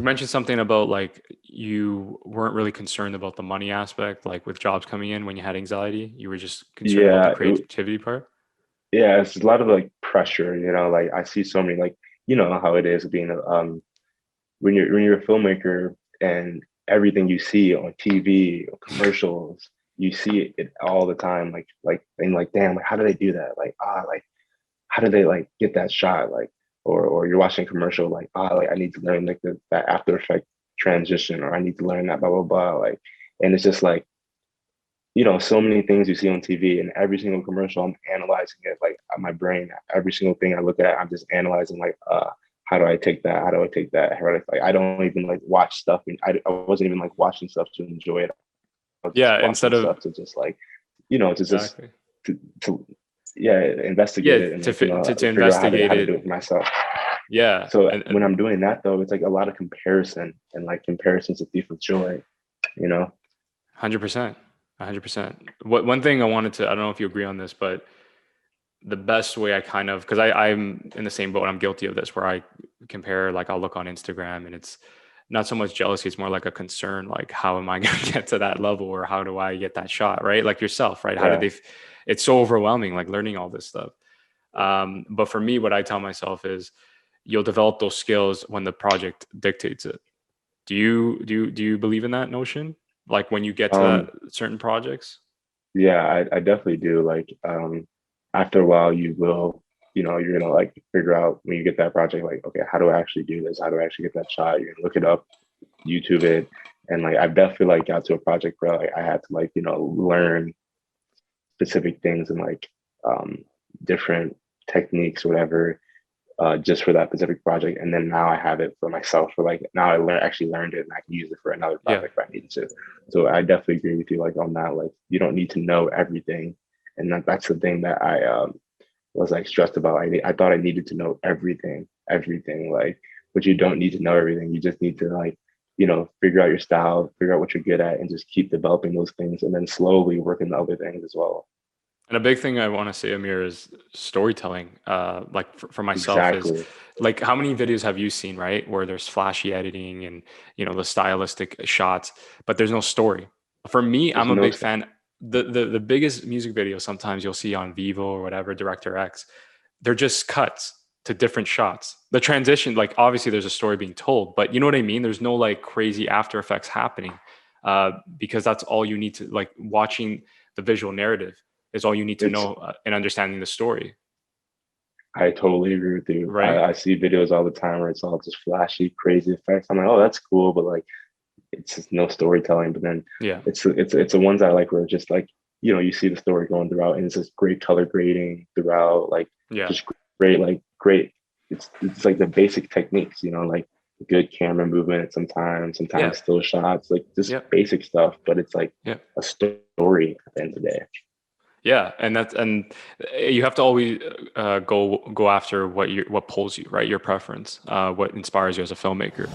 You mentioned something about like you weren't really concerned about the money aspect, like with jobs coming in when you had anxiety. You were just concerned about the Yeah, creativity part. yeah, it's a lot of like pressure, like I see so many like how it is being a when you're a filmmaker and everything you see on TV or commercials, you see it all the time, and like damn, like how do they do that? Like how do they like get that shot? Like or you're watching a commercial like like I need to learn like that After Effect transition or I need to learn that blah blah blah. Like and it's just like so many things you see on TV and every single commercial, I'm analyzing it like my brain, every single thing I look at, I'm just analyzing like, how do I take that? How do I take that? Like, I don't even like watch stuff. And I wasn't even like watching stuff to enjoy it. I was just Yeah, instead watching of stuff to just like, to just, exactly. to yeah, investigate Yeah, it and to like, fi- to figure out investigate how to do it it. for myself. Yeah, So and when I'm doing that though, it's like a lot of comparison and like comparison's a thief of joy, you know? 100%, 100%. What one thing I wanted to, I don't know if you agree on this, but the best way I kind of, because I'm in the same boat, I'm guilty of this, where I compare, like I'll look on Instagram and it's not so much jealousy, it's more like a concern, like how am I going to get to that level or how do I get that shot, right? Like yourself, right? How did Yeah. they, it's so overwhelming, like learning all this stuff. But for me, what I tell myself is you'll develop those skills when the project dictates it. Do you believe in that notion? Like when you get to that Um, certain projects? Yeah, I definitely do. Like, after a while, you will, you're gonna like figure out when you get that project, like, okay, how do I actually do this? How do I actually get that shot? You're gonna look it up, YouTube it, and like I've definitely like got to a project where like I had to like learn specific things and like different techniques, or whatever, just for that specific project. And then now I have it for myself. For like now actually learned it and I can use it for another Yeah. project if I needed to. So I definitely agree with you like on that. Like you don't need to know everything, and that's the thing that I was like stressed about. I thought I needed to know everything. Like, but you don't need to know everything. You just need to like figure out your style, figure out what you're good at, and just keep developing those things, and then slowly work in the other things as well. And a big thing I want to say, Amir, is storytelling. Like for myself is Exactly. like how many videos have you seen, right? Where there's flashy editing and the stylistic shots, but there's no story. For me, There's I'm a no big fan. The biggest music videos sometimes you'll see on Vivo or whatever, Director X, they're just cuts to different shots. The transition, like obviously there's a story being told, but you know what I mean? There's no like crazy after effects happening. Because that's all you need to like watching the visual narrative is all you need to it's know in understanding the story, I totally agree with you. right? I see videos all the time where it's all just flashy, crazy effects. I'm like, oh, that's cool, but like, it's just no storytelling. But then Yeah, it's the ones I like where it's just like, you see the story going throughout, and it's just great color grading throughout, like yeah, just great. It's like the basic techniques, like good camera movement yeah, sometimes still shots, like just yeah, basic stuff. But it's like yeah, a story at the end of the day. yeah. And you have to always go after what pulls you, right? Your preference, what inspires you as a filmmaker.